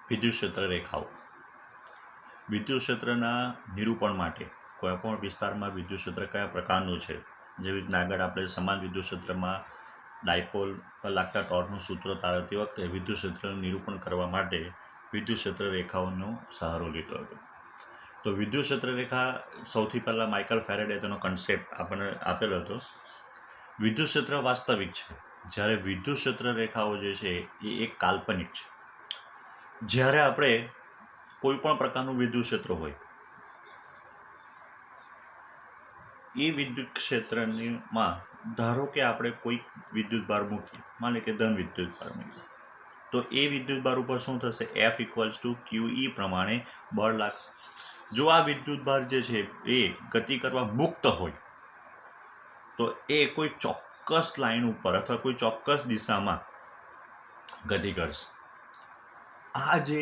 વિદ્યુત ક્ષેત્ર રેખાઓ. વિદ્યુત ક્ષેત્રના નિરૂપણ માટે કોઈ પણ વિસ્તારમાં વિદ્યુત ક્ષેત્ર કયા પ્રકારનું છે, જેવી રીતના આગળ આપણે સમાન વિદ્યુત ક્ષેત્રમાં ડાયપોલ પર લાગતા ટોર્કનું સૂત્ર તારવતી વખતે વિદ્યુત ક્ષેત્રનું નિરૂપણ કરવા માટે વિદ્યુત ક્ષેત્ર રેખાઓનો સહારો લીધો હતો. તો વિદ્યુત ક્ષેત્ર રેખા સૌથી પહેલાં માઇકલ ફેરેડે તેનો કન્સેપ્ટ આપણને આપેલો હતો. વિદ્યુત ક્ષેત્ર વાસ્તવિક છે, જ્યારે વિદ્યુત ક્ષેત્ર રેખાઓ જે છે એ એક કાલ્પનિક છે. જ્યારે આપણે કોઈ પણ પ્રકારનું વિદ્યુત ક્ષેત્ર હોય એ વિદ્યુત ક્ષેત્રમાં ધારો કે આપણે કોઈ વિદ્યુત ભાર મૂકીએ, માની કે ધન વિદ્યુત ભાર મૂકીએ, તો એ વિદ્યુત ભાર ઉપર શું થશે? F=QE પ્રમાણે બળ લાગશે. જો આ વિદ્યુત ભાર જે છે એ ગતિ કરવા મુક્ત હોય તો એ કોઈ ચોક્કસ લાઈન ઉપર અથવા કોઈ ચોક્કસ દિશામાં ગતિ કરશે. આ જે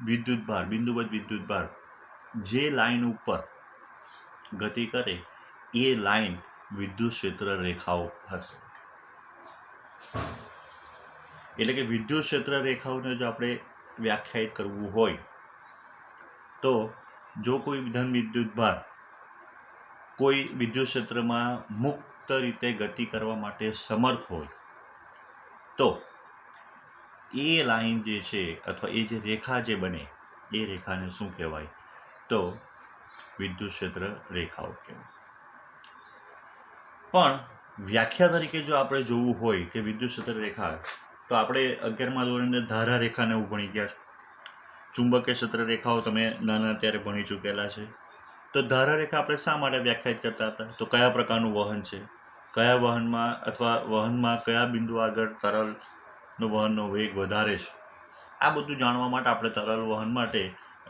વિદ્યુત ભાર, બિંદુવત વિદ્યુત ભાર જે લાઈન ઉપર ગતિ કરે એ લાઈન વિદ્યુત ક્ષેત્ર રેખાઓ હશે. એટલે કે વિદ્યુત ક્ષેત્ર રેખાઓને જો આપણે વ્યાખ્યાયિત કરવું હોય તો જો કોઈ ધન વિદ્યુત ભાર કોઈ વિદ્યુત ક્ષેત્રમાં મુક્ત રીતે ગતિ કરવા માટે સમર્થ હોય તો એ લાઈન જે છે અથવા એ જે રેખા જે બને એ રેખાને શું કહેવાય? તો વિદ્યુત ક્ષેત્ર રેખાઓ કહેવાય. પણ વ્યાખ્યા તરીકે જો આપણે જોવું હોય કે વિદ્યુત ક્ષેત્ર રેખા, તો આપણે 11મા ધોરણે ધારા રેખાને એવું ભણી ગયા છો. ચુંબકીય ક્ષેત્ર રેખાઓ તમે નાના ત્યારે ભણી ચૂકેલા છે. તો ધારા રેખા આપણે શા માટે વ્યાખ્યાયિત કરતા હતા? તો કયા પ્રકારનું વહન છે, કયા વહનમાં અથવા વહનમાં કયા બિંદુ આગળ તરલનો વહનનો વેગ વધારે છે, આ બધું જાણવા માટે આપણે તરલ વહન માટે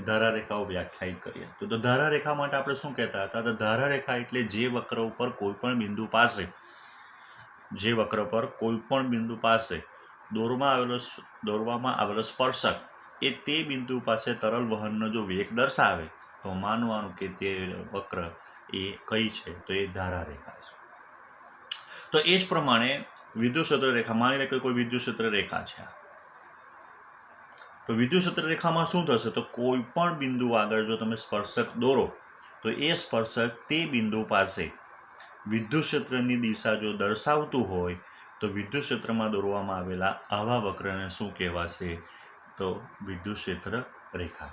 ધારા રેખાઓ વ્યાખ્યાયિત કરીએ. તો ધારા રેખા માટે આપણે શું કહેતા હતા? તો ધારા રેખા એટલે જે વક્ર ઉપર કોઈ પણ બિંદુ પાસે દોરવામાં આવેલો સ્પર્શક એ તે બિંદુ પાસે તરલ વહનનો જો વેગ દર્શાવે તો માનવાનું કે તે વક્ર એ કઈ છે? તો એ ધારા રેખા છે. તો એ જ પ્રમાણે વિદ્યુત ક્ષેત્ર રેખા, માની લે કે કોઈ વિદ્યુત ક્ષેત્ર રેખા છે, તો વિદ્યુત ક્ષેત્ર રેખામાં શું થશે? તો કોઈ પણ બિંદુ આગળ જો તમે સ્પર્શક દોરો તો એ સ્પર્શક તે બિંદુ પાસે વિદ્યુત ક્ષેત્રની દિશા જો દર્શાવતું હોય તો વિદ્યુત ક્ષેત્રમાં દોરવામાં આવેલા આવા વક્રને શું કહેવાશે? તો વિદ્યુત ક્ષેત્ર રેખા.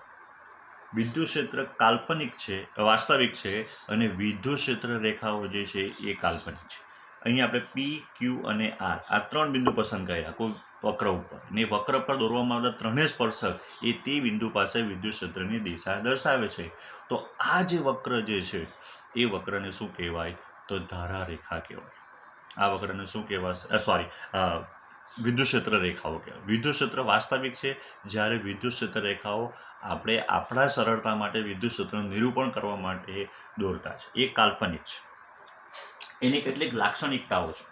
વિદ્યુત ક્ષેત્ર કાલ્પનિક છે, વાસ્તવિક છે, અને વિદ્યુત ક્ષેત્ર રેખાઓ જે છે એ કાલ્પનિક છે. અહીં આપણે P, Q અને R આ 3 બિંદુ પસંદ કર્યા કોઈ વક્ર ઉપર, અને વક્ર પર દોરવામાં આવેલા ત્રણેય સ્પર્શક એ તે બિંદુ પાસે વિદ્યુત ક્ષેત્રની દિશા દર્શાવે છે. તો આ જે વક્ર જે છે એ વક્રને શું કહેવાય? તો ધારા રેખા કહેવાય. આ વક્રને શું કહેવાશે? વિદ્યુત ક્ષેત્ર રેખાઓ કહેવાય. વિદ્યુત ક્ષેત્ર વાસ્તવિક છે, જ્યારે વિદ્યુત ક્ષેત્ર રેખાઓ આપણે આપણા સરળતા માટે વિદ્યુત ક્ષેત્રનું નિરૂપણ કરવા માટે દોરતા છે, એ કાલ્પનિક છે. એની કેટલીક લાક્ષણિકતાઓ છે.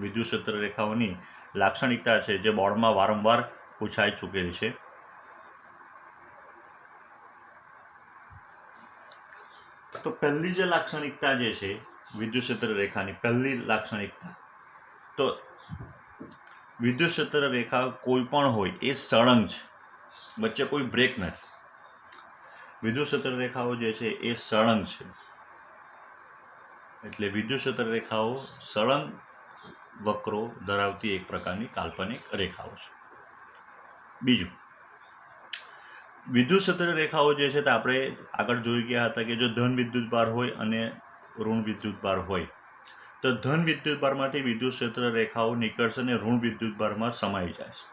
વિદ્યુત ક્ષેત્ર રેખાઓની લાક્ષણિકતા છે જે બોર્ડમાં વારંવાર પૂછાઈ ચૂકેલી છે. તો પહેલી જે લાક્ષણિકતા જે છે વિદ્યુત ક્ષેત્ર રેખાની પહેલી લાક્ષણિકતા, તો વિદ્યુત ક્ષેત્ર રેખા કોઈ પણ હોય એ સળંગ છે, વચ્ચે કોઈ બ્રેક નથી. વિદ્યુત ક્ષેત્ર રેખાઓ જે છે એ સળંગ છે, એટલે વિદ્યુત ક્ષેત્ર રેખાઓ સળંગ વક્રો ધરાવતી એક પ્રકારની કાલ્પનિક રેખાઓ છે. બીજું, વિદ્યુત ક્ષેત્ર રેખાઓ જે છે તે આપણે આગળ જોઈ ગયા હતા કે જો ધન વિદ્યુત ભાર હોય અને ઋણ વિદ્યુત ભાર હોય તો ધન વિદ્યુત ભારમાંથી વિદ્યુત ક્ષેત્ર રેખાઓ નીકળશે અને ઋણ વિદ્યુત ભારમાં સમાઈ જાય છે.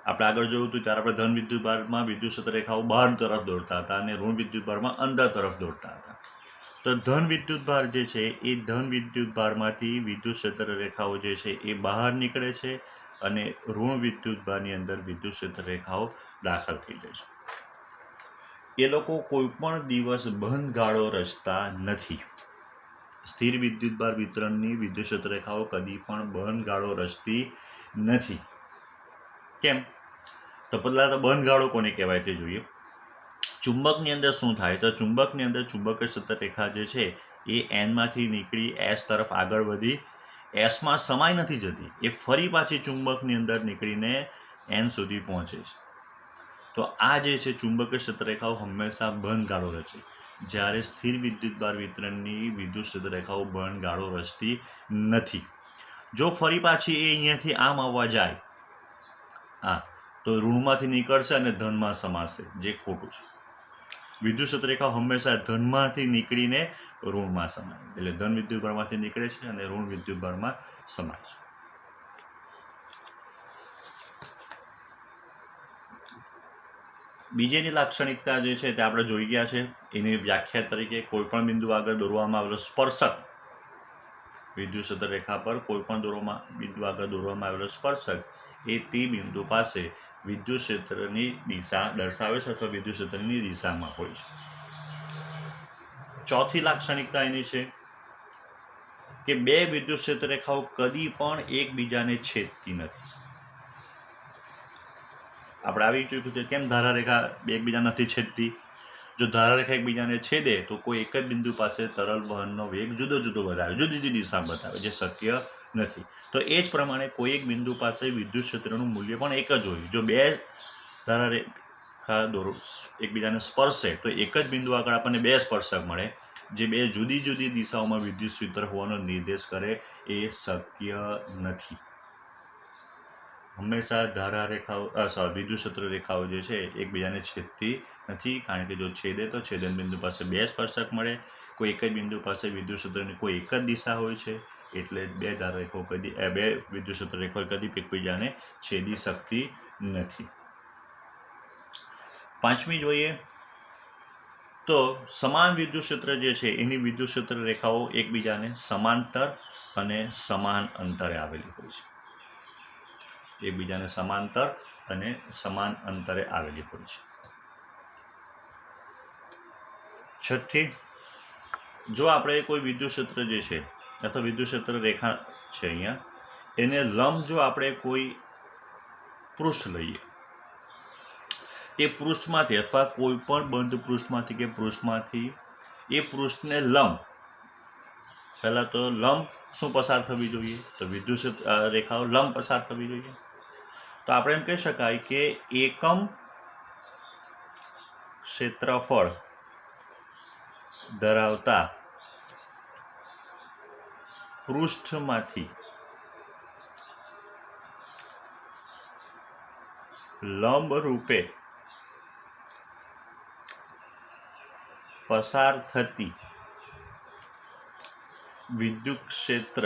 આપણે આગળ જોયું હતું ત્યારે આપણે ધન વિદ્યુત ભારમાં વિદ્યુત ક્ષેત્ર રેખાઓ બહાર તરફ દોડતા હતા અને ઋણ વિદ્યુત ભારમાં અંદર તરફ દોડતા હતા. તો ધન વિદ્યુત ભાર જે છે એ ધન વિદ્યુત ભારમાંથી વિદ્યુત ક્ષેત્ર રેખાઓ જે છે એ બહાર નીકળે છે અને ઋણ વિદ્યુત ભારની અંદર વિદ્યુત ક્ષેત્ર રેખાઓ દાખલ થઈ જાય છે. એ લોકો કોઈ પણ દિવસ બંધ ગાળો રચતા નથી. સ્થિર વિદ્યુત ભાર વિતરણની વિદ્યુત ક્ષેત્ર રેખાઓ કદી પણ બંધ ગાળો રચતી નથી. કેમ? તો પહેલા તો બંધ ગાળો કોને કહેવાય તે જોઈએ. ચુંબકની અંદર શું થાય? તો ચુંબકની અંદર ચુંબકીય ક્ષેત્ર રેખા જે છે એ Nમાંથી નીકળી S તરફ આગળ વધી Sમાં સમાઈ નથી જતી, એ ફરી પાછી ચુંબકની અંદર નીકળીને એન સુધી પહોંચે છે. તો આ જે છે ચુંબકીય ક્ષેત્રરેખાઓ હંમેશા બંધ ગાળો રચે, જ્યારે સ્થિર વિદ્યુતભાર વિતરણની વિદ્યુત ક્ષેત્રરેખાઓ બંધ ગાળો રચતી નથી. જો ફરી પાછી એ અહીંયાથી આમ આવવા જાય તો ઋણમાંથી નીકળશે અને ધનમાં સમાશે, જે ખોટું છે. વિદ્યુત ક્ષેત્રરેખાઓ હંમેશા ધનમાંથી નીકળીને ઋણમાં સમાય, એટલે ધન વિદ્યુતભારમાંથી નીકળે છે અને ઋણ વિદ્યુતભારમાં સમાય છે. બીજીની લાક્ષણિકતા જે છે તે આપણે જોઈ ગયા છે. એની વ્યાખ્યા તરીકે કોઈપણ બિંદુ આગળ દોરવામાં આવેલો સ્પર્શક, વિદ્યુત ક્ષેત્રરેખા પર કોઈપણ બિંદુ આગળ દોરવામાં આવેલો સ્પર્શક એ તે બિંદુ પાસે વિદ્યુત ક્ષેત્રની દિશા દર્શાવે છે અથવા વિદ્યુત ક્ષેત્રની દિશામાં હોય છે. ચોથી લાક્ષણિકતા એની છે કે બે વિદ્યુત ક્ષેત્રરેખાઓ કદી પણ એકબીજાને છેદતી નથી. આપણે આવી ચૂક્યું છે કેમ ધારારેખા એકબીજા નથી છેદતી. જો ધારારેખા એકબીજાને છેદે તો કોઈ એક જ બિંદુ પાસે તરલ વહનનો વેગ જુદો જુદો બતાવે, જુદી જુદી દિશા બતાવે, જે શક્ય નથી. તો એ જ પ્રમાણે કોઈ એક બિંદુ પાસે વિદ્યુત ક્ષેત્રનું મૂલ્ય પણ એક જ હોય. જો બે ધારારેખા એકબીજાને સ્પર્શે તો એક જ બિંદુ આગળ આપણને બે સ્પર્શક મળે, જે બે જુદી જુદી દિશાઓમાં વિદ્યુત ક્ષેત્ર હોવાનો નિર્દેશ કરે. એ શક્ય નથી. હંમેશા ધારારેખાઓ વિદ્યુત ક્ષેત્ર રેખાઓ જે છે એકબીજાને છેદતી નથી, કારણ કે જો છેદે તો છેદન બિંદુ પાસે બે સ્પર્શક મળે. કોઈ એક જ બિંદુ પાસે વિદ્યુત ક્ષેત્રની કોઈ એક જ દિશા હોય છે, એટલે બે વિદ્યુત ક્ષેત્ર રેખાઓ કદી એકબીજાને છેદી શકતી નથી. પાંચમી જોઈએ તો સમાન વિદ્યુત ક્ષેત્ર જે છે એની વિદ્યુત ક્ષેત્ર રેખાઓ એકબીજાને સમાંતર અને સમાન અંતરે આવેલી હોય છે. એકબીજાને સમાંતર અને સમાન અંતરે આવેલી હોય છે. છઠ્ઠી, જો આપણે કોઈ વિદ્યુત ક્ષેત્ર જે છે અથવા વિદ્યુત ક્ષેત્ર રેખા છે અહીંયા, એને લંબ જો આપણે કોઈ પૃષ્ઠ લઈએ, તે પૃષ્ઠમાંથી અથવા કોઈ પણ બંધ પૃષ્ઠમાંથી કે પૃષ્ઠમાંથી એ પૃષ્ઠને લંબ, પહેલા તો લંબ શું પસાર થવી જોઈએ, તો વિદ્યુત રેખાઓ લંબ પસાર થવી જોઈએ. તો આપણે એમ કહી શકાય કે એકમ ક્ષેત્રફળ ધરાવતા પૃષ્ઠમાંથી લંબ રૂપે પસાર થતી વિદ્યુત ક્ષેત્ર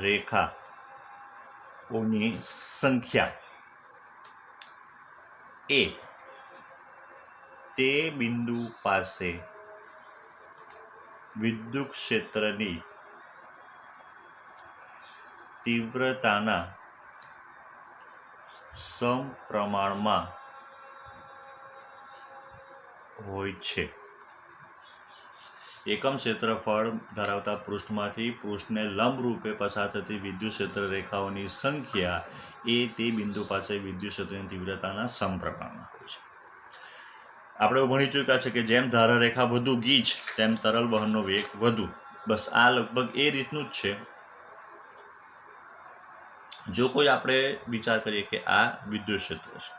રેખાઓની સંખ્યા એ તે બિંદુ પાસે વિદ્યુત ક્ષેત્રની તીવ્રતાના સમપ્રમાણમાં હોય છે. એકમ ક્ષેત્રફળ ધરાવતા પૃષ્ઠમાંથી પૃષ્ઠને લંબ રૂપે પસાર થતી વિદ્યુત ક્ષેત્ર રેખાઓની સંખ્યા એ તે બિંદુ પાસે વિદ્યુત ક્ષેત્રની તીવ્રતાના સમપ્રમાણમાં હોય છે. આપણે ભણી ચૂક્યા છે કે જેમ ધારારેખા વધુ ગીચ તેમ તરલ વહનનો વેગ વધુ. બસ આ લગભગ એ રીતનું જ છે. જો કોઈ આપણે વિચાર કરીએ કે આ વિદ્યુત ક્ષેત્ર છે,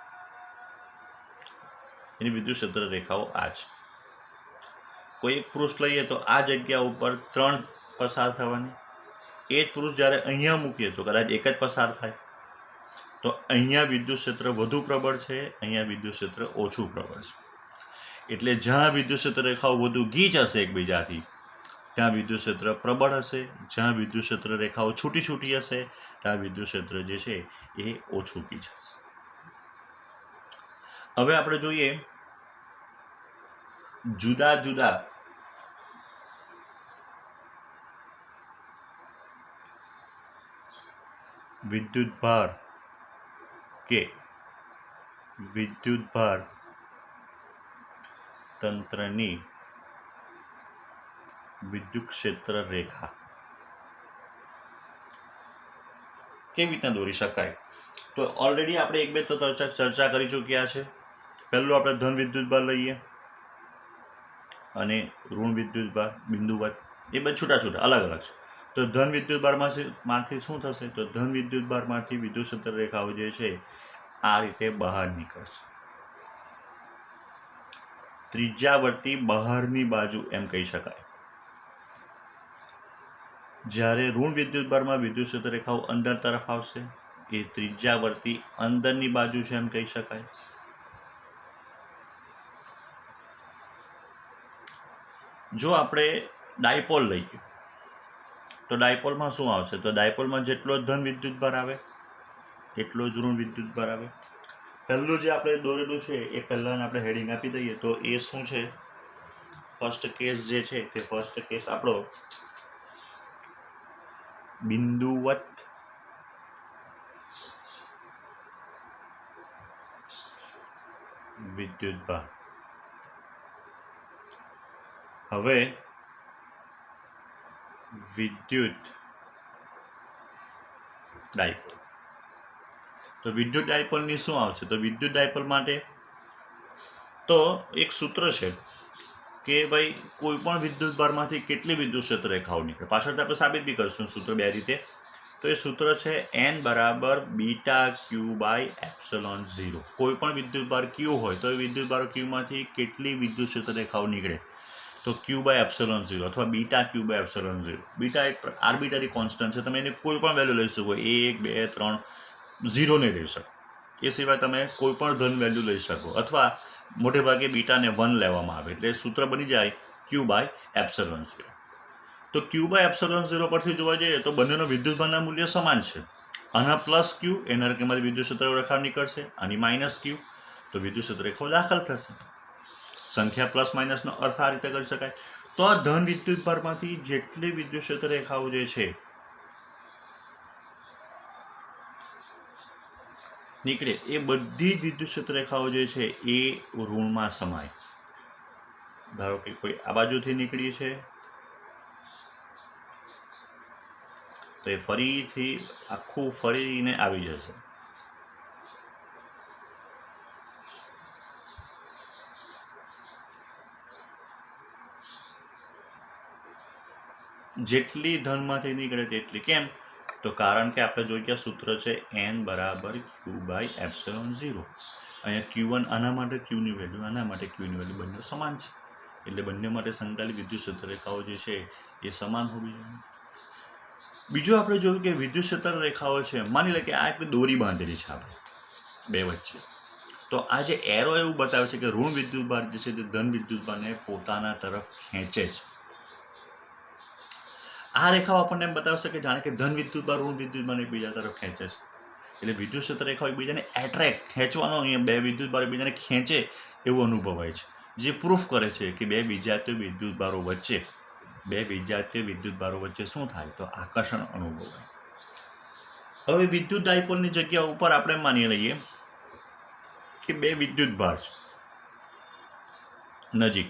એની વિદ્યુત ક્ષેત્ર રેખાઓ આ છે. કોઈ એક પૃષ્ઠ લઈએ તો આ જગ્યા ઉપર 3 પસાર થવાની, એ જ પૃષ્ઠ જ્યારે અહીંયા મૂકીએ તો કદાચ એક જ પસાર થાય. તો અહીંયા વિદ્યુત ક્ષેત્ર વધુ પ્રબળ છે, અહીંયા વિદ્યુત ક્ષેત્ર ઓછું પ્રબળ છે. એટલે જ્યાં વિદ્યુત ક્ષેત્ર રેખાઓ વધુ ગીચ હશે એકબીજાથી ત્યાં વિદ્યુત ક્ષેત્ર પ્રબળ હશે, જ્યાં વિદ્યુત ક્ષેત્ર રેખાઓ છૂટી છૂટી હશે ત્યાં વિદ્યુત ક્ષેત્ર જે છે એ ઓછું ગીચ હશે. હવે આપણે જોઈએ જુદા જુદા વિદ્યુતભાર કે વિદ્યુતભાર તંત્રની વિદ્યુત ક્ષેત્ર રેખા કેવી રીતના દોરી શકાય. તો ઓલરેડી આપણે એક બે તો ચર્ચા કરી ચૂક્યા છે. પહેલું આપણે ધન વિદ્યુતભાર લઈએ અને ઋણ વિદ્યુતભાર બિંદુવત, એ બે છૂટા છૂટા અલગ અલગ છે. તો ધન વિદ્યુતભારમાંથી શું થશે? તો ધન વિદ્યુતભારમાંથી વિદ્યુત ક્ષેત્ર રેખાઓ જે છે આ રીતે બહાર નીકળશે. ત્રિજ્યાવર્તી બહારની બાજુ એમ કહી શકાય. જ્યારે ઋણ વિદ્યુતભારમાં વિદ્યુત ક્ષેત્ર રેખાઓ અંદર તરફ આવશે એ ત્રિજ્યાવર્તી અંદરની બાજુ છે એમ કહી શકાય. જો આપણે ડાયપોલ લઈએ તો ડાયપોલમાં શું આવશે? તો ડાયપોલમાં જેટલો ધન વિદ્યુતભાર આવે એટલો જ ઋણ વિદ્યુતભાર આવે. પહેલું જે આપણે દોરેલું છે એ પહેલાં આપણે હેડિંગ આપી દઈએ. તો એ શું છે? ફર્સ્ટ કેસ જે છે તે ફર્સ્ટ કેસ આપણો બિંદુવત વિદ્યુતભાર. હવે વિદ્યુત ડાયપોલ. તો વિદ્યુત ડાયપોલની શું આવશે? તો વિદ્યુત ડાયપોલ માટે તો એક સૂત્ર છે કે ભાઈ કોઈ પણ વિદ્યુતભારમાંથી કેટલી વિદ્યુત ક્ષેત્ર રેખાઓ નીકળે. પાછળથી આપણે સાબિત બી કરશું સૂત્ર બે રીતે. તો એ સૂત્ર છે n બરાબર બીટા ક્યુ બાય એપ્સિલોન 0. કોઈ પણ વિદ્યુતભાર ક્યુ હોય તો એ વિદ્યુતભાર ક્યુમાંથી કેટલી વિદ્યુત ક્ષેત્ર રેખાઓ નીકળે? તો ક્યુ બાય એપ્સિલોન 0 અથવા beta Q by epsilon 0. Beta એક આર્બિટરી કોન્સ્ટન્ટ છે, તમે એની કોઈ પણ વેલ્યુ લઈ શકો. 1 2 3 0 ને લઈ શકો. એ સિવાય તમે કોઈ પણ ધન વેલ્યુ લઈ શકો અથવા મોટે ભાગે બીટાને 1 લેવામાં આવે એટલે સૂત્ર બની જાય ક્યુ બાય એપ્સિલોન 0. તો ક્યુ બાય એપ્સિલોન 0 પરથી જોવા જઈએ તો બંનેનો વિદ્યુતભારના મૂલ્ય સમાન છે. આના પ્લસ ક્યુ એના રેખામાંથી વિદ્યુત ક્ષેત્ર રેખા નીકળશે, આની માઇનસ ક્યુ તો વિદ્યુત ક્ષેત્ર રેખાઓ દાખલ થશે. સંખ્યા પ્લસ માઇનસનો અર્થ આ રીતે કરી શકાય. તો આ ધન વિદ્યુતભારમાંથી જેટલી વિદ્યુત ક્ષેત્ર રેખાઓ જે છે નીકળે એ બધી જ વિદ્યુત ક્ષેત્ર રેખાઓ જે છે એ ઋણમાં સમાય. ધારો કે કોઈ આ બાજુથી નીકળી છે તો એ ફરીથી આખું ફરીને આવી જશે. જેટલી ધનમાંથી નીકળે તેટલી. કેમ? તો કારણ કે આપણે જોઈ ગયા સૂત્ર છે n બરાબર ક્યુ બાય એપ્સિલોન 0. અહીંયા Q1 આના માટે ક્યુની વેલ્યુ, આના માટે ક્યુની વેલ્યુ બંને સમાન છે એટલે બંને માટે સંકળાયેલી વિદ્યુત ક્ષેત્ર રેખાઓ જે છે એ સમાન હોવી જોઈએ. બીજું આપણે જોયું કે વિદ્યુત ક્ષેત્ર રેખાઓ છે, માની લે કે આ એક દોરી બાંધેલી છે આપણે બે વચ્ચે. તો આ જે એરો એવું બતાવે છે કે ઋણ વિદ્યુતભાર જે છે તે ધન વિદ્યુતભારને પોતાના તરફ ખેંચે છે. આ રેખાઓ આપણને એમ બતાવશે કે જાણે કે ધન વિદ્યુતભાર ઋણ વિદ્યુતભારને એકબીજા તરફ ખેંચે છે. એટલે વિદ્યુત ક્ષેત્ર રેખાઓ એકબીજાને એટ્રેક્ટ, ખેંચવાનો, અહીંયા બે વિદ્યુતભાર એકબીજાને ખેંચે એવું અનુભવાય છે, જે પ્રૂફ કરે છે કે બે વિજાતીય વિદ્યુતભારો વચ્ચે શું થાય? તો આકર્ષણ અનુભવાય. હવે વિદ્યુત ડાયપોલની જગ્યા ઉપર આપણે માની લઈએ કે બે વિદ્યુતભાર છે નજીક.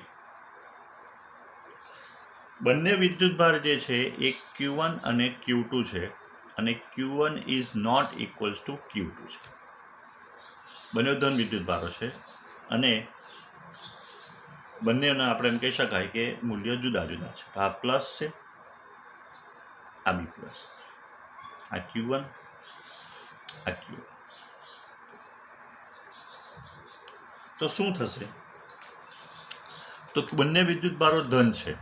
બંને વિદ્યુતભાર જે છે એ Q1 અને Q2 છે અને Q1 is not equals two Q2 છે. બંને ધન વિદ્યુતભારો છે અને બંનેના આપણે એમ કહી શકાય કે મૂલ્ય જુદા જુદા છે. તો આ પ્લસ છે, આ બી પ્લસ, આ Q1, આ Q2. તો શું થશે? તો બંને વિદ્યુતભારો ધન છે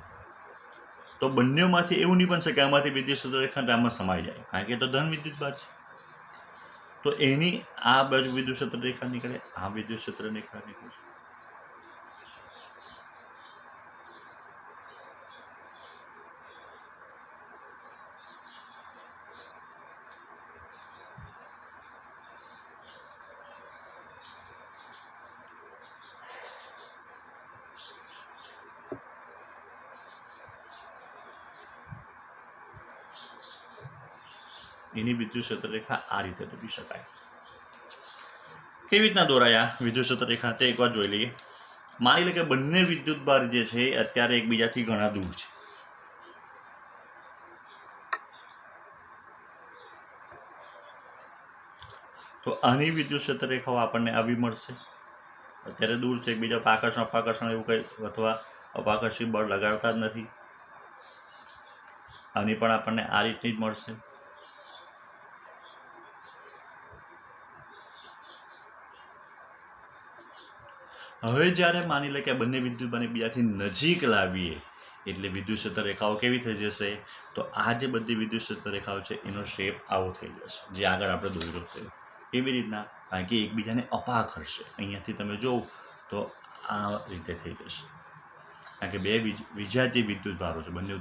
તો બંનેમાંથી એવું નહીં બનશે કે આમાંથી વિદ્યુત ક્ષેત્ર રેખા આમાં સમાઈ જાય, કારણ કે એ તો ધન વિદ્યુતભાર છે. તો એની આ બાજુ વિદ્યુત ક્ષેત્ર રેખા નીકળે, આ વિદ્યુત ક્ષેત્ર રેખા નીકળે. એની વિદ્યુત ક્ષેત્ર રેખા આ રીતે દોરી શકાય. કેવી રીતના દોરાયા વિદ્યુત ક્ષેત્ર રેખા તે એકવાર જોઈ લઈએ. માની લે કે બંને વિદ્યુતભાર જે છે અત્યારે એકબીજાથી ઘણા દૂર છે. તો આની વિદ્યુત ક્ષેત્ર રેખાઓ આપણને આવી મળશે. અત્યારે દૂર છે એકબીજા પર આકર્ષણ અપાકર્ષણ એવું કંઈ અથવા અપાકર્ષી બળ લગાડતા જ નથી. આની પણ આપણને આ રીતની જ મળશે. હવે જ્યારે માની લે કે આ બંને વિદ્યુતભારને બીજાથી નજીક લાવીએ એટલે વિદ્યુત ક્ષેત્ર રેખાઓ કેવી થઈ જશે? તો આ જે બધી વિદ્યુત ક્ષેત્ર રેખાઓ છે એનો શેપ આવો થઈ જશે, જે આગળ આપણે દોર્યો છે. કેવી રીતના? કારણ કે એકબીજાને અપાક હશે. અહીંયાથી તમે જોવો તો આ રીતે થઈ જશે. કારણ કે બે વિજાતીય વિદ્યુત ભારો છે, બંને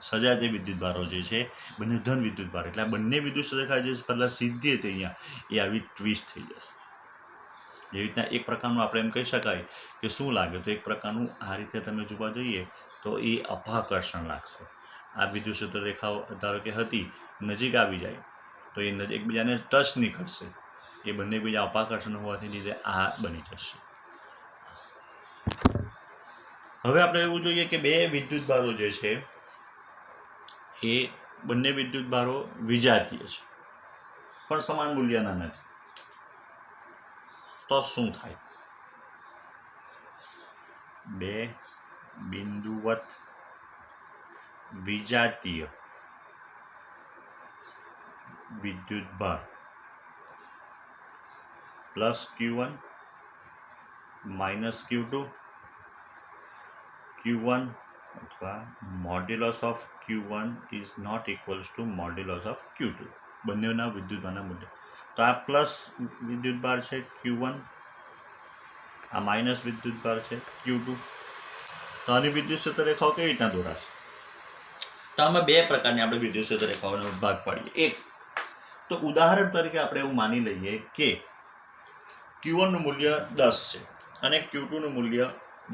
સજાતીય વિદ્યુત ભારો જે છે બંને ધન વિદ્યુત ભાર, એટલે આ બંને વિદ્યુત રેખા જે પહેલાં સીધી હતી અહીંયા એ આવી ટ્વિસ્ટ થઈ જશે. એવી રીતના એક પ્રકારનું આપણે એમ કહી શકાય કે શું લાગે? તો એક પ્રકારનું આ રીતે તમે જોવા જઈએ તો એ અપાકર્ષણ લાગશે. આ વિદ્યુત ક્ષેત્ર રેખાઓ ધારો કે હતી, નજીક આવી જાય તો એ એકબીજાને ટચ નહીં કરશે, એ બંને બીજા અપાકર્ષણ હોવાથી લીધે આ બની જશે. હવે આપણે એવું જોઈએ કે બે વિદ્યુત ભારો જે છે એ બંને વિદ્યુત ભારો વિજાતીય છે પણ સમાન મૂલ્યના નથી. તો શું થાય? બે બિંદુવત વિજાતીય વિદ્યુત ભાર plus Q1 minus Q2, Q1 અથવા modulus of Q1 is not equals to modulus of Q2, બંનેના વિદ્યુતભારના મૂલ્ય. તો આ પ્લસ વિદ્યુતભાર છે Q1, આ માઇનસ વિદ્યુતભાર છે Q2. તો આની વિદ્યુત ક્ષેત્ર રેખાઓ કેવી રીતના દોરાશે? તો આમાં બે પ્રકારની આપણે વિદ્યુત ક્ષેત્ર રેખાઓનો ભાગ પાડીએ. એક તો ઉદાહરણ તરીકે આપણે એવું માની લઈએ કે Q1 નું મૂલ્ય 10 છે અને Q2 નું મૂલ્ય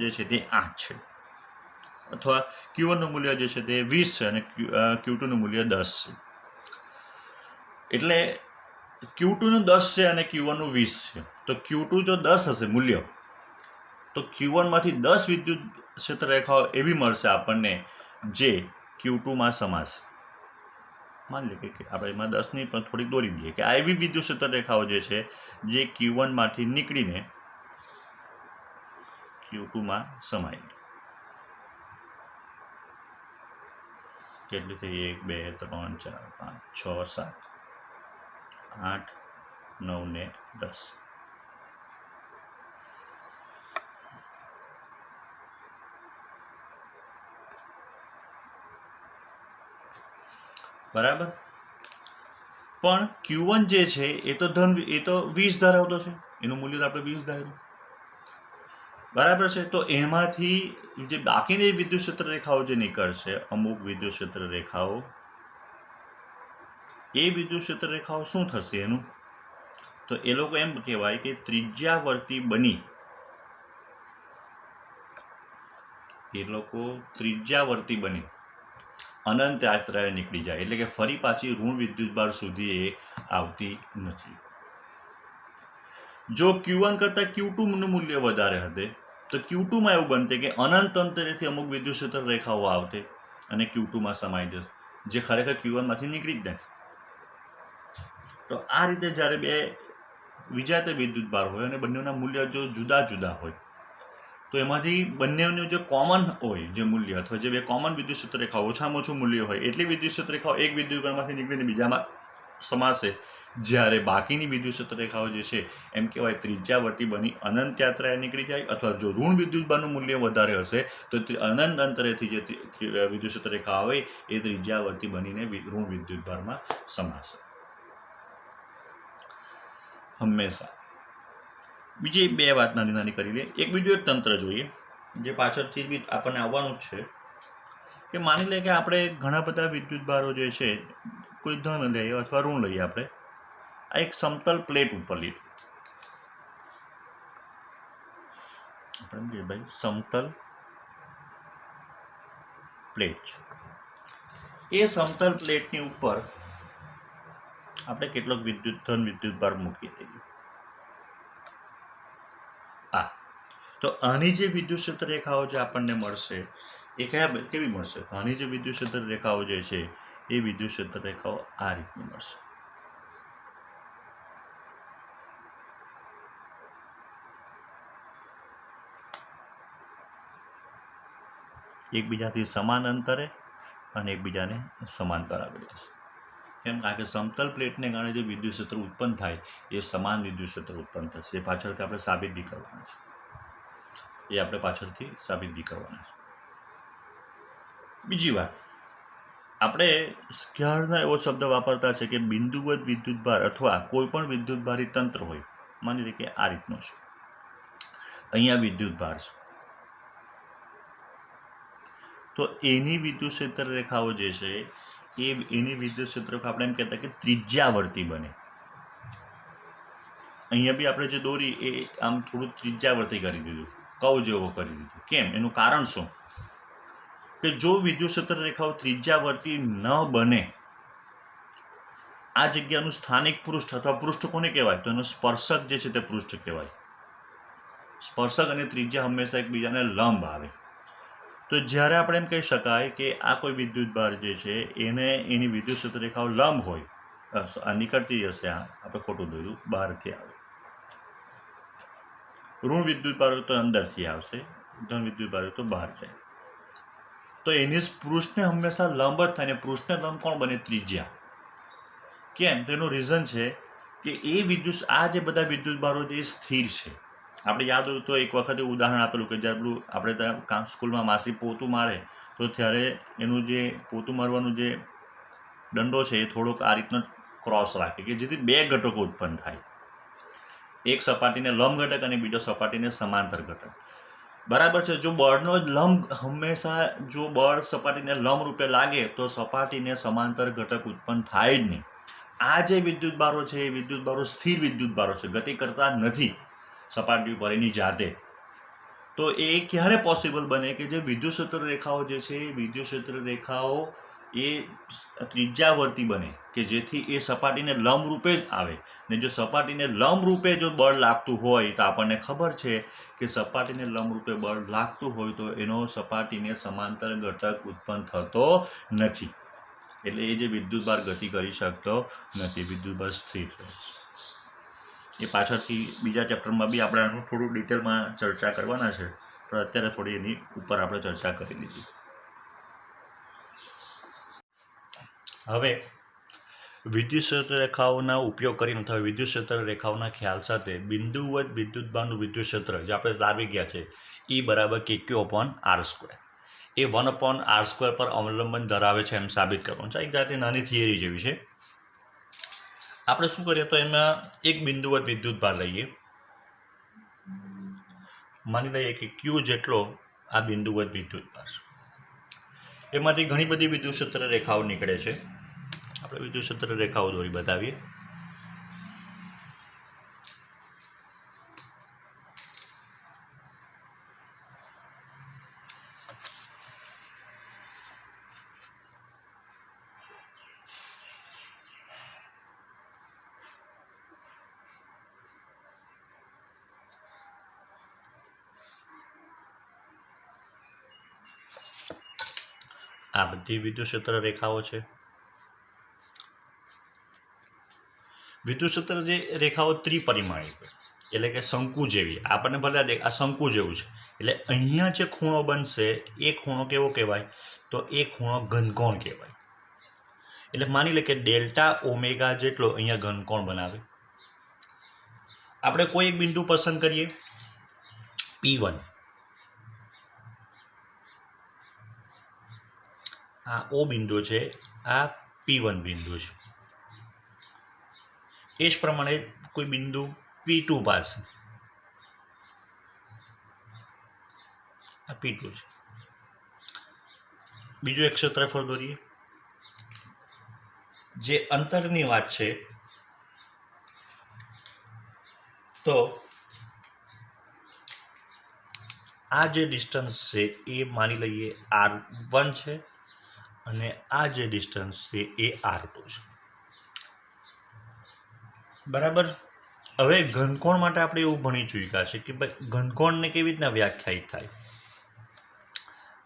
જે છે તે 8 છે, અથવા Q1 નું મૂલ્ય જે છે તે 20 છે અને Q2 નું મૂલ્ય 10 છે. એટલે Q2 નું 10 છે અને Q1 નું 20 છે. તો Q2 જો 10 હશે મૂલ્ય, તો Q1 માંથી 10 વિદ્યુત ક્ષેત્ર રેખાઓ એવી મળશે આપણને જે Q2 માં સમાશે. માની લે કે આપણે એમાં 10 ની પણ થોડીક દોરી દઈએ કે આ એવી વિદ્યુત ક્ષેત્ર રેખાઓ જે છે જે Q1 માંથી નીકળીને Q2 માં સમાય. કેટલી થઈ? 1 2 3 4 5 6 7 8 9 ને 10. બરાબર. પણ Q1 જે છે એ તો 20 ધરાવતો છે, એનું મૂલ્ય તો આપણે 20 ધાર્યું. બરાબર છે. તો એમાંથી જે બાકીની વિદ્યુત ક્ષેત્ર રેખાઓ જે નીકળશે, અમુક વિદ્યુત ક્ષેત્ર રેખાઓ, એ વિદ્યુત ક્ષેત્ર રેખાઓ શું થશે એનું? તો એ લોકો એમ કહેવાય કે ત્રિજ્યાવર્તી બની, અનંત યાત્રાએ નીકળી જાય. એટલે કે ફરી પાછી ઋણ વિદ્યુતભાર સુધી એ આવતી નથી. જો Q1 કરતા Q2 નું મૂલ્ય વધારે હશે તો Q2 માં એવું બનશે કે અનંત અંતરેથી અમુક વિદ્યુત ક્ષેત્ર રેખાઓ આવશે અને Q2 માં સમાઈ જશે, જે ખરેખર Q1 માંથી નીકળી જ નથી. તો આ રીતે જ્યારે બે વિજાતીય વિદ્યુત ભાર હોય અને બંનેના મૂલ્ય જો જુદા જુદા હોય તો એમાંથી બંનેનું જે કોમન હોય જે મૂલ્ય, અથવા જે બે કોમન વિદ્યુત ક્ષેત્ર રેખાઓ ઓછામાં ઓછું મૂલ્ય હોય એટલી વિદ્યુત ક્ષેત્ર રેખાઓ એક વિદ્યુતભારમાંથી નીકળીને બીજામાં સમાશે. જ્યારે બાકીની વિદ્યુત ક્ષેત્ર રેખાઓ જે છે એમ કહેવાય ત્રિજ્યાવર્તી બની અનંત યાત્રાએ નીકળી જાય, અથવા જો ઋણ વિદ્યુતભારનું મૂલ્ય વધારે હશે તો અનંત અંતરેથી જે વિદ્યુત ક્ષેત્ર રેખા આવે એ ત્રિજ્યાવર્તી બનીને ઋણ વિદ્યુતભારમાં સમાશે હંમેશા. બીજી બે વાત નાની નાની કરી લે. બીજું એક તંત્ર જોઈએ જે પાછળથી બી આપણને આવવાનું જ છે, કે માની લે કે આપણે ઘણા બધા વિદ્યુત ભારો જે છે, કોઈ ધન લઈએ અથવા ઋણ લઈએ, આપણે આ એક સમતલ પ્લેટ ઉપર લીધું. ભાઈ સમતલ પ્લેટ, એ સમતલ પ્લેટની ઉપર આપણે કેટલોક ધન વિદ્યુત ભાર મૂકી દઈએ. તો આની જે વિદ્યુત ક્ષેત્ર રેખાઓ જે આપણને મળશે એ કેવી મળશે? આની જે વિદ્યુત ક્ષેત્ર રેખાઓ જે છે એ વિદ્યુત ક્ષેત્ર રેખાઓ આ રીતની મળશે. એકબીજાથી સમાન અંતરે અને એકબીજાને સમાંતર આવેલી હશે. એમ કારણ કે સમતલ પ્લેટને કારણે જે વિદ્યુત ક્ષેત્ર ઉત્પન્ન થાય એ સમાન વિદ્યુત ક્ષેત્ર ઉત્પન્ન થશે. એ પાછળથી આપણે સાબિત બી કરવાના છે. બીજી વાત, આપણે ક્યારના એવો શબ્દ વાપરતા છે કે બિંદુવત વિદ્યુતભાર અથવા કોઈ પણ વિદ્યુતભારી તંત્ર હોય, માની લે કે આ રીતનો છે, અહીંયા વિદ્યુતભાર છે, તો એની વિદ્યુત ક્ષેત્ર રેખાઓ જે છે એની વિદ્યુત ક્ષેત્ર આપણે એમ કહેતા કે ત્રિજ્યાવર્તી બને. અહીંયા બી આપણે જે દોરી એ આમ થોડું ત્રિજ્યાવર્તી કરી દીધું, કર્વ જેવો કરી દીધું. કેમ? એનું કારણ શું? કે જો વિદ્યુત ક્ષેત્ર રેખાઓ ત્રિજ્યાવર્તી ન બને, આ જગ્યાનું સ્થાનિક પૃષ્ઠ અથવા પૃષ્ઠ કોને કહેવાય? તો એનો સ્પર્શક જે છે તે પૃષ્ઠ કહેવાય. સ્પર્શક અને ત્રિજ્યા હંમેશા એકબીજાને લંબ આવે. તો જ્યારે આપણે એમ કહી શકાય કે આ કોઈ વિદ્યુતભાર જે છે એને એની વિદ્યુત ક્ષેત્ર રેખાઓ લંબ હોય, આ નીકળતી હશે, આપણે ખોટું દોર્યું, બહારથી આવે. ઋણ વિદ્યુતભાર હોય તો અંદરથી આવશે, ધન વિદ્યુતભાર હોય તો બહાર જાય. તો એની પૃષ્ઠને હંમેશા લંબ જ થાય, ને પૃષ્ઠને લંબ કોણ બને? ત્રિજ્યા. કેમ? તેનું રીઝન છે કે આ જે બધા વિદ્યુતભારો જે સ્થિર છે. આપણે યાદ હોય તો એક વખતે ઉદાહરણ આપેલું કે જ્યારે આપણે ત્યાં સ્કૂલમાં માસી પોતું મારે તો ત્યારે એનું જે પોતું મારવાનું જે દંડો છે એ થોડોક આ રીતનો ક્રોસ રાખે કે જેથી બે ઘટકો ઉત્પન્ન થાય, એક સપાટીને લંબ ઘટક અને બીજો સપાટીને સમાંતર ઘટક. બરાબર છે. જો બળનો લંબ હંમેશા જો બળ સપાટીને લંબ રૂપે લાગે તો સપાટીને સમાંતર ઘટક ઉત્પન્ન થાય જ નહીં. આ જે વિદ્યુતભારો છે એ વિદ્યુતભારો સ્થિર વિદ્યુતભારો છે, ગતિ કરતા નથી સપાટી ઉપર એની જાતે. તો એ ક્યારે પોસિબલ બને કે જે વિદ્યુત ક્ષેત્ર રેખાઓ જે છે એ વિદ્યુત ક્ષેત્ર રેખાઓ એ ત્રિજ્યાવર્તી બને કે જેથી એ સપાટીને લંબ રૂપે જ આવે. ને જો સપાટીને લંબ રૂપે જો બળ લાગતું હોય તો આપણને ખબર છે કે સપાટીને લંબ રૂપે બળ લાગતું હોય તો એનો સપાટીને સમાંતર ઘટક ઉત્પન્ન થતો નથી. એટલે એ જે વિદ્યુતભાર ગતિ કરી શકતો નથી, વિદ્યુતભાર સ્થિર રહે છે. એ પાછળથી બીજા ચેપ્ટરમાં બી આપણે આનું થોડું ડિટેલમાં ચર્ચા કરવાના છે, પણ અત્યારે થોડી એની ઉપર આપણે ચર્ચા કરી લીધી. હવે વિદ્યુત ક્ષેત્ર રેખાઓના ઉપયોગ કરીને અથવા વિદ્યુત ક્ષેત્ર રેખાઓના ખ્યાલ સાથે બિંદુવત વિદ્યુતભારનું વિદ્યુત ક્ષેત્ર જે આપણે તારવી ગયા છે E બરાબર KQ/R², એ 1/R² પર અવલંબન ધરાવે છે એમ સાબિત કરવાનું છે. એક જાતની નાની થિયરી જેવી છે. આપણે શું કરીએ તો એમાં એક બિંદુવત વિદ્યુતભાર લઈએ, માની લઈએ કે Q જેટલો આ બિંદુવત વિદ્યુતભાર છે. એમાંથી ઘણી બધી વિદ્યુત ક્ષેત્ર રેખાઓ નીકળે છે. આપણે વિદ્યુત ક્ષેત્ર રેખાઓ દોરી બતાવીએ. આ બધી વિદ્યુત ક્ષેત્ર રેખાઓ છે. વિદ્યુત ક્ષેત્ર જે રેખાઓ ત્રિપરિમાણીય હોય, એટલે કે શંકુ જેવી. આપણને ભલે આ શંકુ જેવું છે, એટલે અહીંયા જે ખૂણો બનશે એ ખૂણો કેવો કહેવાય? તો એ ખૂણો ઘનકોણ કહેવાય. એટલે માની લે કે ડેલ્ટા ઓમેગા જેટલો અહીંયા ઘનકોણ બનાવે. આપણે કોઈ એક બિંદુ પસંદ કરીએ, P1. આ O બિંદુ છે, આ P1 બિંદુ છે. એ જ પ્રમાણે કોઈ બિંદુ P2 પાસે, આ P2 છે. બીજું એક ક્ષેત્રફળ દોરીએ. જે અંતરની વાત છે તો આ જે ડિસ્ટન્સ છે એ માની લઈએ R1 છે અને આ જે ડિસ્ટન્સ છે એ R2 છે. બરાબર. હવે ઘનકોણ માટે આપણે એવું ભણી ચૂક્યા છે કે ભાઈ ઘનકોણને કેવી રીતના વ્યાખ્યાયિત થાય?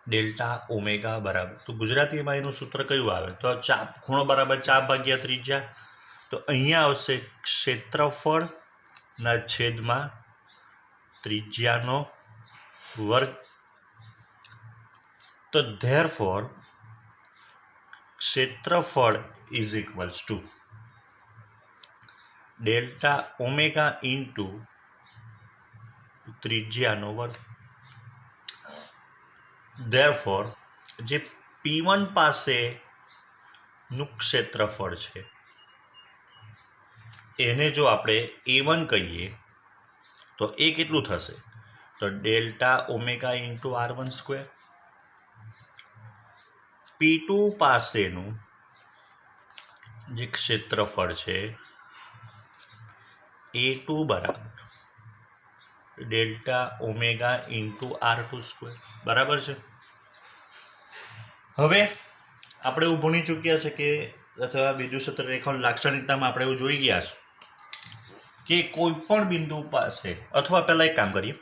ડેલ્ટા ઓમેગા બરાબર, તો ગુજરાતીમાં એનું સૂત્ર કયું આવે? તો ચાપ, ખૂણો બરાબર ચાપ ભાગ્યા ત્રિજ્યા. તો અહીંયા આવશે ક્ષેત્રફળના છેદમાં ત્રિજ્યાનો વર્ગ. તો ધેરફોર ક્ષેત્રફળ is equals to delta omega into ત્રિજ્યાનો વર્ગ. ધેરફોર જે P1 પાસેનું ક્ષેત્રફળ છે એને જો આપણે A1 કહીએ તો એ કેટલું થશે? તો delta omega into R1 square. P2 પાસેનું જે ક્ષેત્રફળ છે A2 બરાબર delta omega into R2 square. બરાબર છે. હવે આપણે એવું ભણી ચૂક્યા છે કે અથવા વિદ્યુત રેખાઓની લાક્ષણિકતામાં આપણે એવું જોઈ ગયા છે કે કોઈ પણ બિંદુ પાસે, અથવા પહેલા એક કામ કરીએ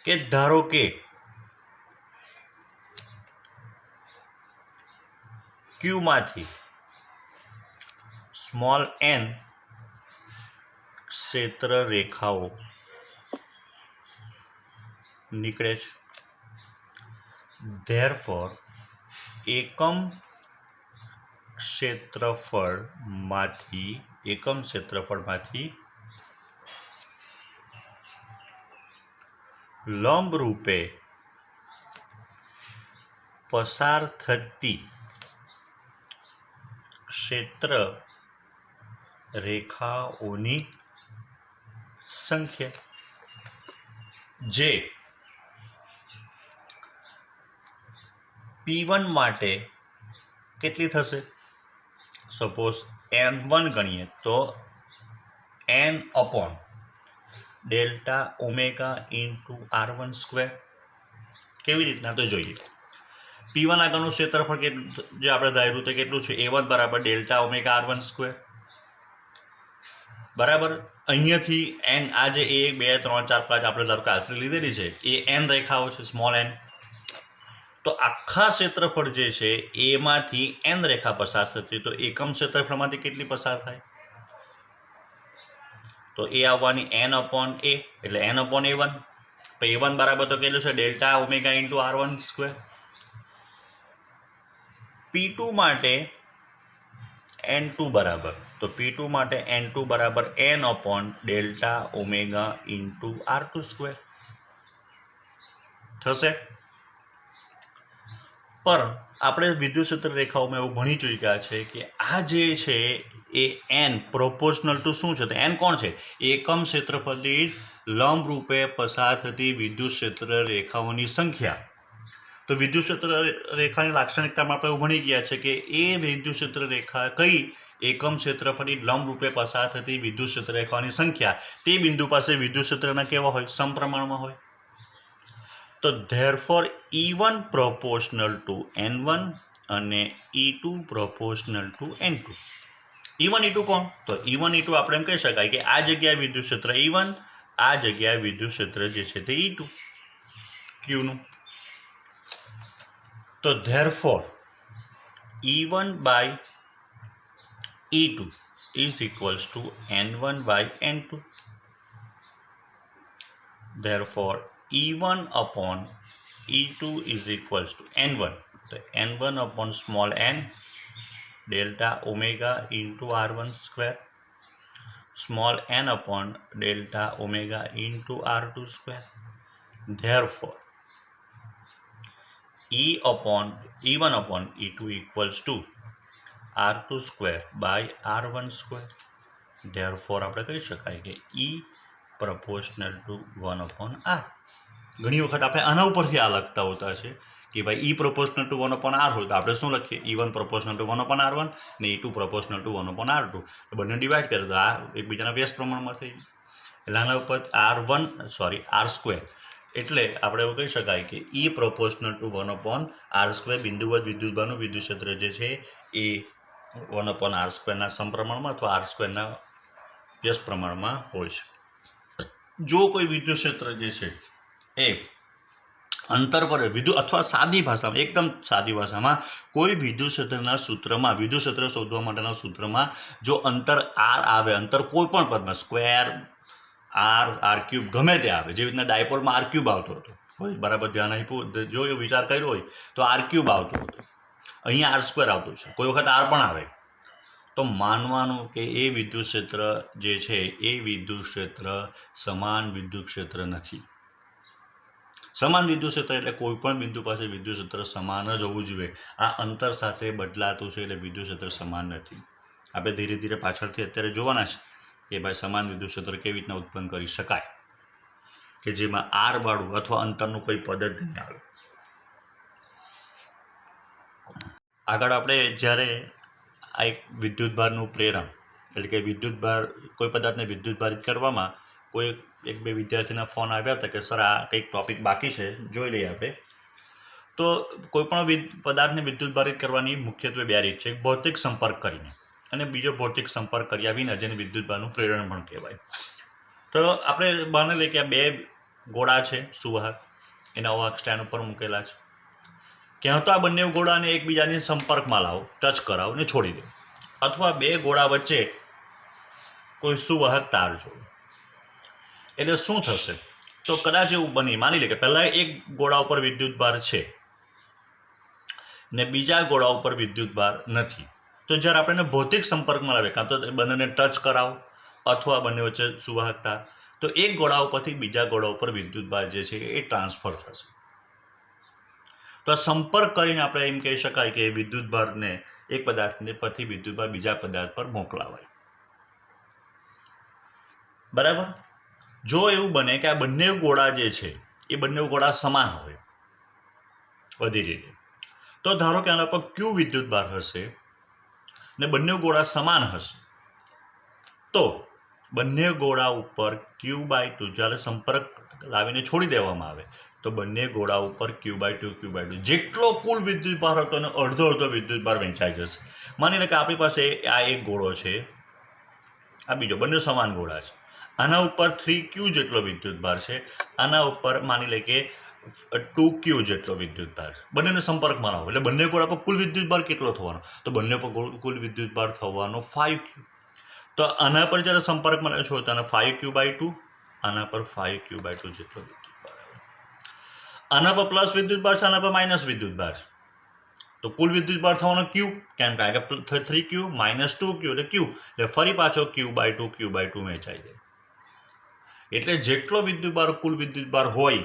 કે ધારો કે Q માંથી સ્મોલ n ક્ષેત્ર રેખાઓ નીકળે છે. ધેરફોર એકમ ક્ષેત્રફળમાંથી લંબ રૂપે પસાર થતી ક્ષેત્ર રેખાઓની સંખ્યા જે P1 માટે કેટલી થશે? સપોઝ N1 ગણીએ તો n upon delta omega into R1 square. કેવી રીતના તો જોઈએ. P1 આગળનું ક્ષેત્રફળ જે આપણે ધાર્યું તે કેટલું છે? A1 બરાબર ડેલ્ટા ઓમેગા R1 સ્ક્વેર. બરાબર. અહીંયાથી n આ જે 1 2 3 4 5 આપણે ધારો કે આશરે લીધેલી છે એ n રેખાઓ છે, સ્મોલ n. તો આખા ક્ષેત્રફળ જે છે એમાંથી n રેખા પસાર થતી, તો એકમ ક્ષેત્રફળમાંથી કેટલી પસાર થાય? તો એ આવવાની n અપોન a, એટલે n અપોન A1. તો A1 બરાબર તો કેટલું છે? Delta omega into R1 square. P2 માટે N2 બરાબર, તો P2 માટે N2 બરાબર n upon delta omega into R2 square થશે. પર આપણે વિદ્યુત ક્ષેત્ર રેખાઓમાં એવું ભણી ચૂક્યા છે કે આ જે છે એ n પ્રોપોર્શનલ ટુ શું છે? તો n કોણ છે? એકમ ક્ષેત્રફળથી લંબ રૂપે પસાર થતી વિદ્યુત ક્ષેત્ર રેખાઓની સંખ્યા. તો વિદ્યુત ક્ષેત્ર રેખાની લાક્ષણિકતામાં આપણે એવું ભણી ગયા છે કે એ વિદ્યુત ક્ષેત્ર રેખા કઈ એકમ ક્ષેત્રફળથી લંબ રૂપે પસાર થતી વિદ્યુત ક્ષેત્ર રેખાઓની સંખ્યા તે બિંદુ પાસે વિદ્યુત ક્ષેત્રના કેવા હોય? સમપ્રમાણમાં હોય. તો therefore E1 proportional two N1 અને E2 proportional two N2. E1 E2 કોણ? તો E1 E2 આપણે એમ કહી શકાય કે આ જગ્યાએ વિદ્યુત ક્ષેત્ર E1, આ જગ્યાએ વિદ્યુત ક્ષેત્ર જે છે તે E2 Qનું. તો therefore E1 by E2 is equals to N1 by N2. Therefore E1 upon E2 is equals to N1. तो N1 upon small n delta omega into R1 square, small n upon delta omega into R2 square. Therefore, E1 upon E2 equals to R2 square by R1 square. Therefore, આપણે કહી શકાય કે E proportional to 1 upon R. ઘણી વખત આપણે આના ઉપરથી આ લખતા હોતા છે કે ભાઈ E proportional to 1 upon R હોય તો આપણે શું લખીએ? E1 proportional to 1 upon R1 ને E2 proportional to 1 upon R2. બંને ડિવાઈડ કરે તો આ એકબીજાના વ્યસ્ત પ્રમાણમાં થઈ જાય. એટલે આના ઉપર R સ્ક્વેર. એટલે આપણે એવું કહી શકાય કે E proportional to 1 upon R square બિંદુવત વિદ્યુતભારનું વિદ્યુત ક્ષેત્ર જે છે એ 1 upon R સ્ક્વેરના સમપ્રમાણમાં અથવા R સ્ક્વેરના વ્યસ્ત પ્રમાણમાં હોય છે. જો કોઈ વિદ્યુત ક્ષેત્ર જે છે એ અંતર પર વિદ્યુત અથવા સાદી ભાષામાં, એકદમ સાદી ભાષામાં કોઈ વિદ્યુત ક્ષેત્રના સૂત્રમાં, વિદ્યુત ક્ષેત્ર શોધવા માટેના સૂત્રમાં જો અંતર r આવે, અંતર કોઈ પણ પદમાં સ્ક્વેર, r ક્યુબ ગમે તે આવે, જેવી રીતના ડાયપોલમાં r ક્યુબ આવતો હતો, બરાબર ધ્યાન આપ્યું, જો એ વિચાર કર્યો હોય તો r ક્યુબ આવતો હતો. અહીંયા R² આવતું છે, કોઈ વખત R પણ આવે, તો માનવાનું કે એ વિદ્યુત ક્ષેત્ર જે છે એ વિદ્યુત ક્ષેત્ર સમાન વિદ્યુત ક્ષેત્ર નથી. સમાન વિદ્યુત ક્ષેત્ર એટલે કોઈ પણ બિંદુ પાસે વિદ્યુત ક્ષેત્ર સમાન જ હોવું જોઈએ. આ અંતર સાથે બદલાતું છે એટલે વિદ્યુત ક્ષેત્ર સમાન નથી. આપણે ધીરે ધીરે પાછળથી અત્યારે જોવાના છે કે ભાઈ સમાન વિદ્યુત ક્ષેત્ર કેવી રીતના ઉત્પન્ન કરી શકાય, કે જેમાં R વાળું અથવા અંતરનું કોઈ પદ જ નહીં આવે. આગળ આપણે જ્યારે આ એક વિદ્યુતભારનું પ્રેરણ એટલે કે વિદ્યુતભાર, કોઈ પદાર્થને વિદ્યુતભારિત કરવામાં કોઈ એક બે વિદ્યાર્થીના ફોન આવ્યા હતા કે સર આ કંઈક ટૉપિક બાકી છે, જોઈ લઈએ આપણે. તો કોઈ પણ પદાર્થને વિદ્યુતભારિત કરવાની મુખ્યત્વે બે રીત છે, એક ભૌતિક સંપર્ક કરીને અને બીજો ભૌતિક સંપર્ક કર્યા વિના, જેને વિદ્યુતભારનું પ્રેરણ પણ કહેવાય. તો આપણે માની લઈએ કે આ બે ગોળા છે સુવાહક, એના વાહક સ્ટેન્ડ ઉપર મૂકેલા છે. ક્યાં તો આ બંને ગોળાને એકબીજાની સંપર્કમાં લાવો, ટચ કરાવો ને છોડી દો, અથવા બે ગોળા વચ્ચે કોઈ સુવાહક તાર જોડો. એટલે શું થશે? તો કદાચ એવું બની, માની લે કે પહેલાં એક ગોળા ઉપર વિદ્યુતભાર છે ને બીજા ગોળા ઉપર વિદ્યુતભાર નથી. તો જ્યારે આપણે એને ભૌતિક સંપર્કમાં લાવીએ, કાં તો બંનેને ટચ કરાવો અથવા બંને વચ્ચે સુવાહક તાર, તો એક ગોળા ઉપરથી બીજા ગોળા ઉપર વિદ્યુતભાર જે છે એ ટ્રાન્સફર થશે. તો આ સંપર્ક કરીને આપણે એમ કહી શકાય કે વિદ્યુતભારને એક પદાર્થને પરથી વિદ્યુતભાર બીજા પદાર્થ પર મોકલાવાય. બરાબર? જો એવું બને કે આ બંને ગોળા જે છે એ બંને ગોળા સમાન હોય બધી રીતે, તો ધારો કે આના પર ક્યુ વિદ્યુતભાર હશે ને બંને ગોળા સમાન હશે, તો બંને ગોળા ઉપર Q/2 જ્યારે સંપર્ક લાવીને છોડી દેવામાં આવે તો બંને ગોળા ઉપર Q/2 જેટલો કુલ વિદ્યુતભાર હતો અને અડધો વિદ્યુતભાર વહેંચાઈ જશે. માની લે કે આપણી પાસે આ એક ગોળો છે, આ બીજો, બંને સમાન ગોળા છે. આના ઉપર 3Q જેટલો વિદ્યુતભાર છે, આના ઉપર માની લે કે 2Q જેટલો વિદ્યુતભાર. બંનેને સંપર્કમાં લાવો એટલે બંને ગોળા પર કુલ વિદ્યુતભાર કેટલો થવાનો? તો બંને પર કુલ વિદ્યુતભાર થવાનો 5Q. તો આના પર જ્યારે સંપર્કમાં છો તો આના 5Q/2, આના પર 5Q/2 જેટલો વિદ્યુતભાર આવે. આના પર પ્લસ વિદ્યુતભાર છે, આના પર માઇનસ વિદ્યુતભાર છે, તો કુલ વિદ્યુતભાર થવાનો Q, કેમ કે 3Q - 2Q એટલે Q, એટલે ફરી પાછો Q/2 વહેંચાઈ જાય. એટલે જેટલો વિદ્યુતભાર કુલ વિદ્યુતભાર હોય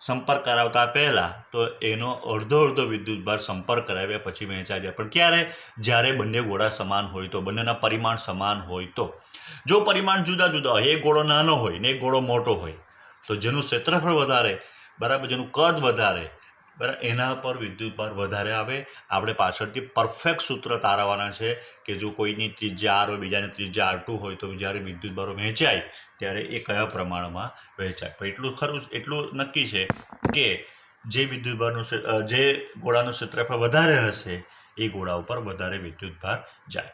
સંપર્ક કરાવતા પહેલાં, તો એનો અડધો વિદ્યુતભાર સંપર્ક કરાવ્યા પછી વહેંચાઈ જાય. પણ ક્યારે? જ્યારે બંને ગોળા સમાન હોય તો, બંનેના પરિમાણ સમાન હોય તો. જો પરિમાણ જુદા જુદા હોય, એક ગોળો નાનો હોય ને એક ગોળો મોટો હોય, તો જેનું ક્ષેત્રફળ વધારે, બરાબર, જેનું કદ વધારે, બરાબર, એના પર વિદ્યુતભાર વધારે આવે. આપણે પાછળથી પરફેક્ટ સૂત્ર તારવવાના છે કે જો કોઈની ત્રિજ્યા R હોય, બીજાની ત્રિજ્યા R2 હોય, તો જ્યારે વિદ્યુતભારો વહેંચાય ત્યારે એ કયા પ્રમાણમાં વહેંચાય. પણ એટલું ખરું, એટલું નક્કી છે કે જે વિદ્યુતભારનું જે ગોળાનું ક્ષેત્રફળ વધારે હશે એ ગોળા ઉપર વધારે વિદ્યુતભાર જાય.